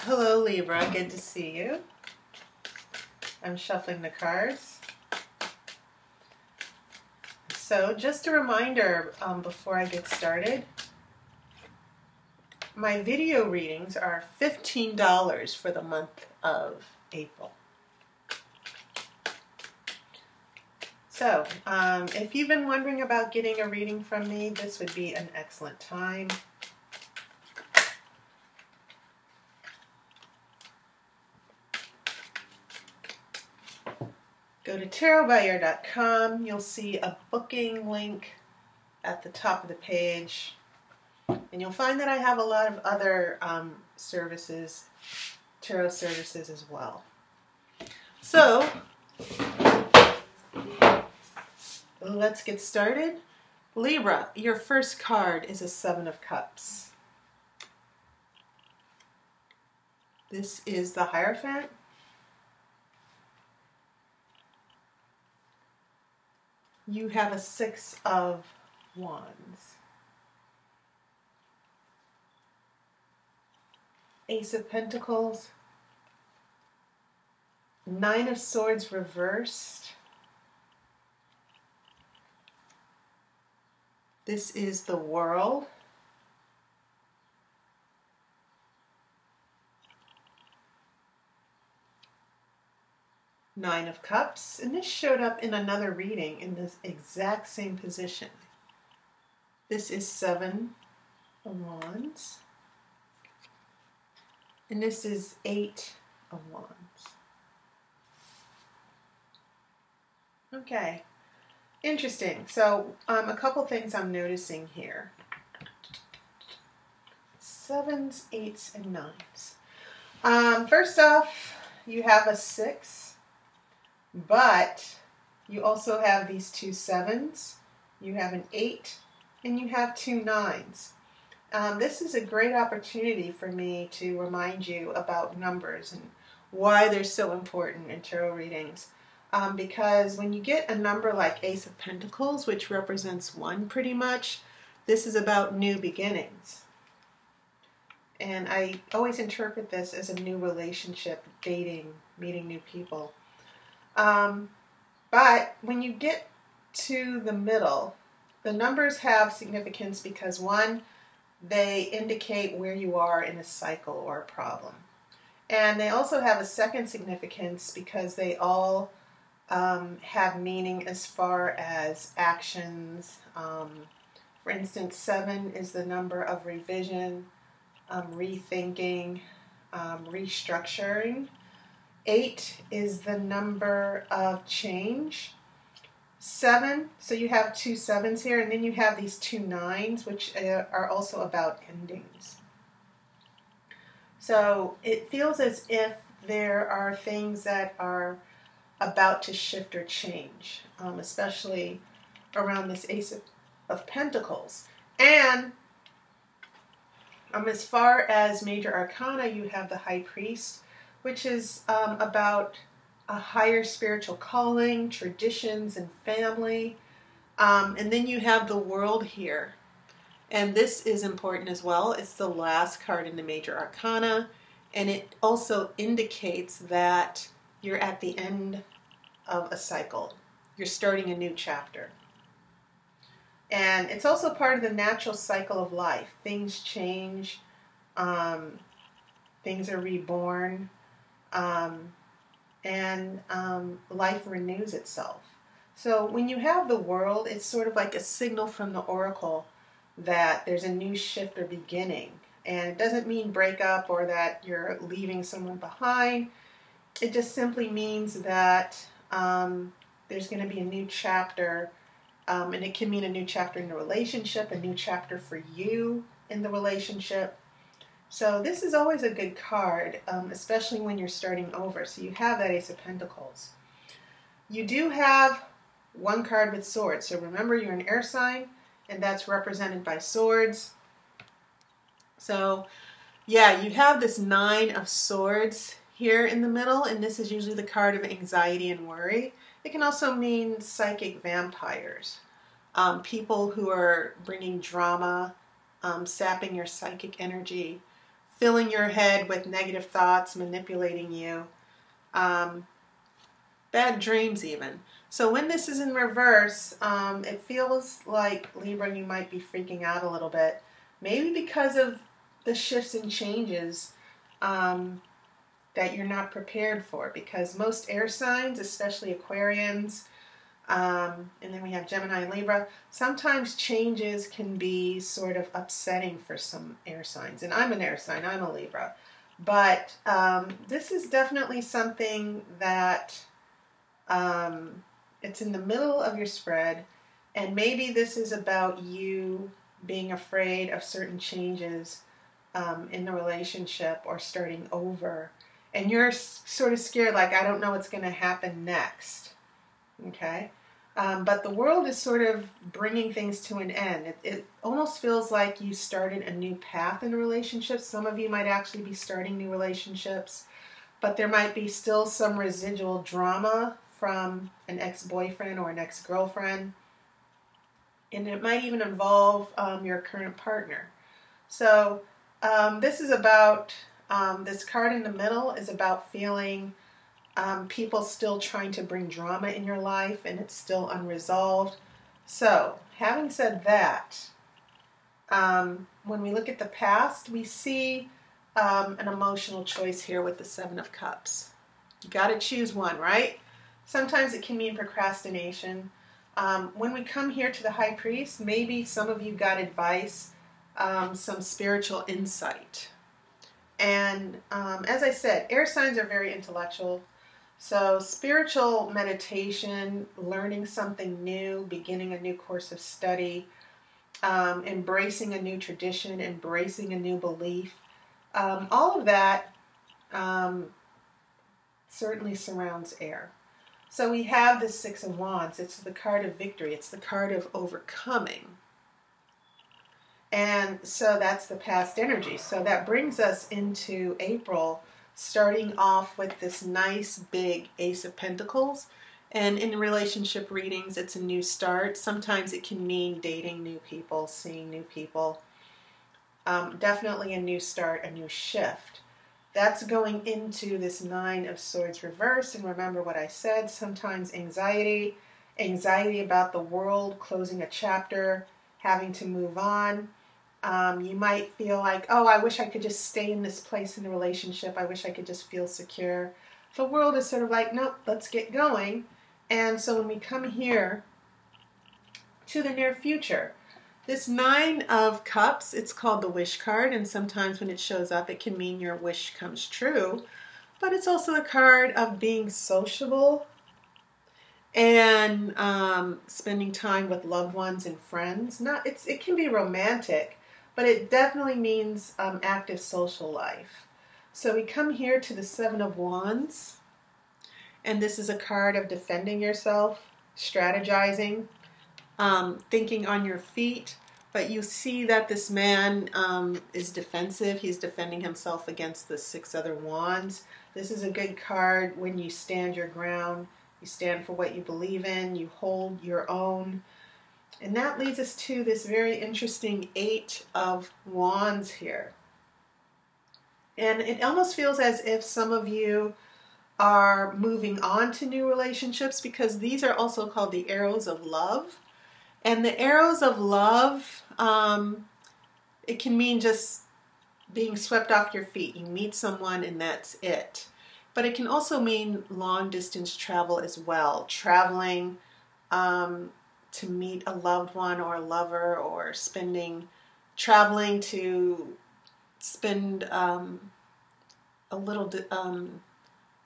Hello Libra, good to see you. I'm shuffling the cards. So just a reminder before I get started, my video readings are $15 for the month of April. So if you've been wondering about getting a reading from me, this would be an excellent time. Go to tarotbyaire.com. You'll see a booking link at the top of the page. And you'll find that I have a lot of other services, tarot services as well. So, let's get started. Libra, your first card is a Seven of Cups. This is the Hierophant. You have a Six of Wands. Ace of Pentacles. Nine of Swords reversed. This is the World. Nine of Cups, and this showed up in another reading in this exact same position. This is Seven of Wands, and this is Eight of Wands. Okay, interesting. So a couple things I'm noticing here. Sevens, eights, and nines. First off, you have a six. But you also have these two sevens, you have an eight, and you have two nines. This is a great opportunity for me to remind you about numbers and why they're so important in tarot readings. Because when you get a number like Ace of Pentacles, which represents one pretty much, this is about new beginnings. And I always interpret this as a new relationship, dating, meeting new people. But when you get to the middle, the numbers have significance because one, they indicate where you are in a cycle or a problem. And they also have a second significance because they all have meaning as far as actions. For instance, 7 is the number of revision, rethinking, restructuring. 8 is the number of change. 7, so you have two sevens here, and then you have these two nines, which are also about endings. So it feels as if there are things that are about to shift or change, especially around this Ace of Pentacles. And as far as major arcana, you have the High Priest, which is about a higher spiritual calling, traditions, and family. And then you have the World here. And this is important as well. It's the last card in the major arcana. And it also indicates that you're at the end of a cycle. You're starting a new chapter. And it's also part of the natural cycle of life. Things change. Things are reborn. Life renews itself. So when you have the World, it's sort of like a signal from the oracle that there's a new shift or beginning. And it doesn't mean breakup or that you're leaving someone behind. It just simply means that there's going to be a new chapter, and it can mean a new chapter in the relationship, a new chapter for you in the relationship. So this is always a good card, especially when you're starting over. So you have that Ace of Pentacles. You do have one card with swords. So remember, you're an air sign, and that's represented by swords. So yeah, you have this Nine of Swords here in the middle, and this is usually the card of anxiety and worry. It can also mean psychic vampires, people who are bringing drama, sapping your psychic energy, filling your head with negative thoughts, manipulating you, bad dreams even. So when this is in reverse, it feels like, Libra, you might be freaking out a little bit. Maybe because of the shifts and changes that you're not prepared for. Because most air signs, especially Aquarians, and then we have Gemini and Libra, sometimes changes can be sort of upsetting for some air signs. And I'm an air sign, I'm a Libra. But this is definitely something that it's in the middle of your spread, and maybe this is about you being afraid of certain changes in the relationship or starting over. And you're sort of scared, like, I don't know what's going to happen next. Okay? But the world is sort of bringing things to an end. It almost feels like you started a new path in a relationship. Some of you might actually be starting new relationships, but there might be still some residual drama from an ex-boyfriend or an ex-girlfriend. And it might even involve your current partner. So this is about, this card in the middle is about feeling people still trying to bring drama in your life, and it's still unresolved. So, having said that, when we look at the past, we see an emotional choice here with the Seven of Cups. You got to choose one, right? Sometimes it can mean procrastination. When we come here to the High Priest, maybe some of you got advice, some spiritual insight. And as I said, air signs are very intellectual. So spiritual meditation, learning something new, beginning a new course of study, embracing a new tradition, embracing a new belief, all of that certainly surrounds air. So we have the Six of Wands. It's the card of victory. It's the card of overcoming. And so that's the past energy. So that brings us into April, starting off with this nice big Ace of Pentacles. And in relationship readings, it's a new start. Sometimes it can mean dating new people, seeing new people. Definitely a new start, a new shift. That's going into this Nine of Swords reverse. And remember what I said, sometimes anxiety about the world, closing a chapter, having to move on. You might feel like, oh, I wish I could just stay in this place in the relationship. I wish I could just feel secure. The world is sort of like, nope, let's get going. And so when we come here to the near future, this Nine of Cups, it's called the Wish card. And sometimes when it shows up, it can mean your wish comes true. But it's also a card of being sociable and spending time with loved ones and friends. It can be romantic, but it definitely means active social life. So we come here to the Seven of Wands, and this is a card of defending yourself, strategizing, thinking on your feet. But you see that this man is defensive. He's defending himself against the Six other Wands. This is a good card when you stand your ground. You stand for what you believe in. You hold your own. And that leads us to this very interesting Eight of Wands here. And it almost feels as if some of you are moving on to new relationships, because these are also called the arrows of love. And the arrows of love, it can mean just being swept off your feet. You meet someone and that's it. But it can also mean long distance travel as well. Traveling to meet a loved one or a lover, or traveling to spend a little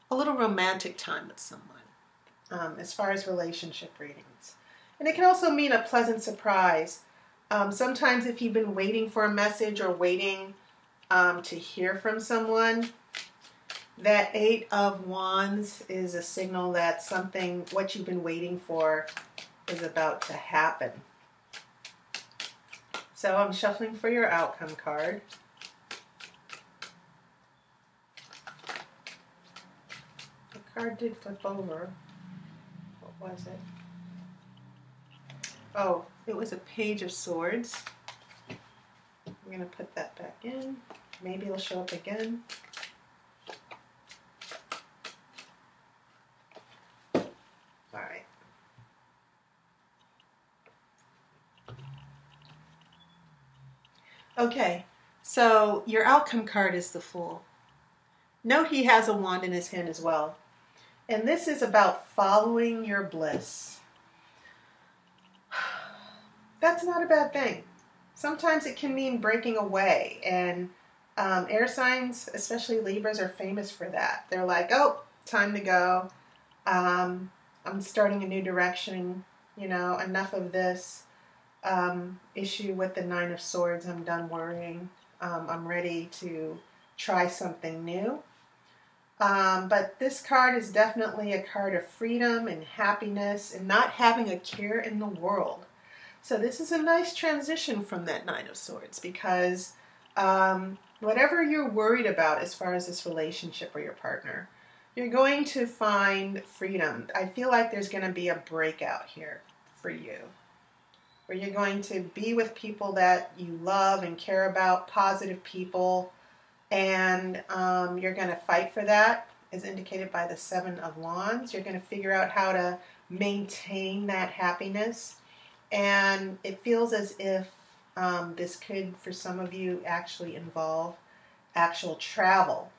romantic time with someone, as far as relationship readings. And it can also mean a pleasant surprise. Sometimes if you've been waiting for a message or waiting to hear from someone, that Eight of Wands is a signal that what you've been waiting for is about to happen. So I'm shuffling for your outcome card. The card did flip over. What was it? Oh, it was a Page of Swords. I'm going to put that back in. Maybe it'll show up again. All right. Okay, so your outcome card is the Fool. Note he has a wand in his hand as well. And this is about following your bliss. That's not a bad thing. Sometimes it can mean breaking away, and air signs, especially Libras, are famous for that. They're like, oh, time to go. I'm starting a new direction, you know, enough of this issue with the Nine of Swords. I'm done worrying. I'm ready to try something new. But this card is definitely a card of freedom and happiness and not having a care in the world. So this is a nice transition from that Nine of Swords, because whatever you're worried about as far as this relationship or your partner, you're going to find freedom. I feel like there's going to be a breakout here for you, where you're going to be with people that you love and care about, positive people, and you're going to fight for that, as indicated by the Seven of Wands. You're going to figure out how to maintain that happiness. And it feels as if this could, for some of you, actually involve actual travel.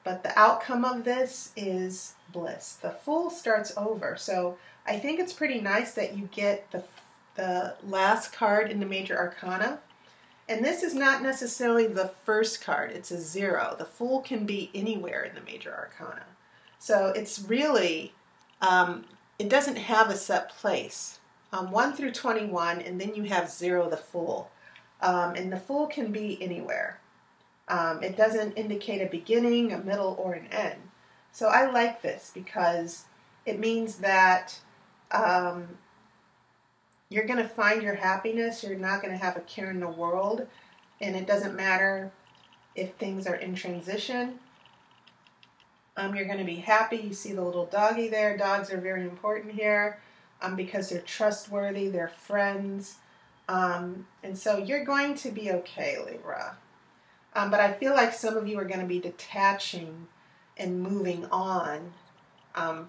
But the outcome of this is bliss. The Fool starts over. So I think it's pretty nice that you get the last card in the Major Arcana. And this is not necessarily the first card. It's a 0. The Fool can be anywhere in the Major Arcana. So it's really, it doesn't have a set place. 1 through 21, and then you have 0, the Fool. And the Fool can be anywhere. It doesn't indicate a beginning, a middle, or an end. So I like this because it means that you're going to find your happiness. You're not going to have a care in the world. And it doesn't matter if things are in transition. You're going to be happy. You see the little doggy there. Dogs are very important here because they're trustworthy. They're friends. And so you're going to be okay, Libra. But I feel like some of you are going to be detaching and moving on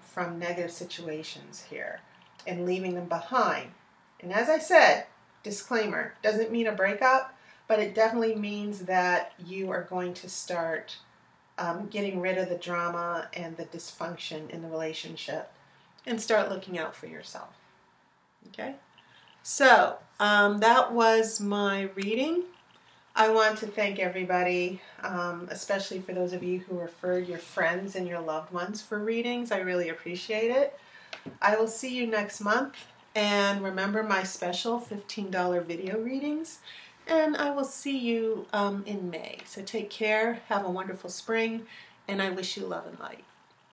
from negative situations here and leaving them behind. And as I said, disclaimer, doesn't mean a breakup, but it definitely means that you are going to start getting rid of the drama and the dysfunction in the relationship and start looking out for yourself. Okay? So, that was my reading. I want to thank everybody, especially for those of you who referred your friends and your loved ones for readings. I really appreciate it. I will see you next month. And remember my special $15 video readings. And I will see you in May. So take care, have a wonderful spring, and I wish you love and light.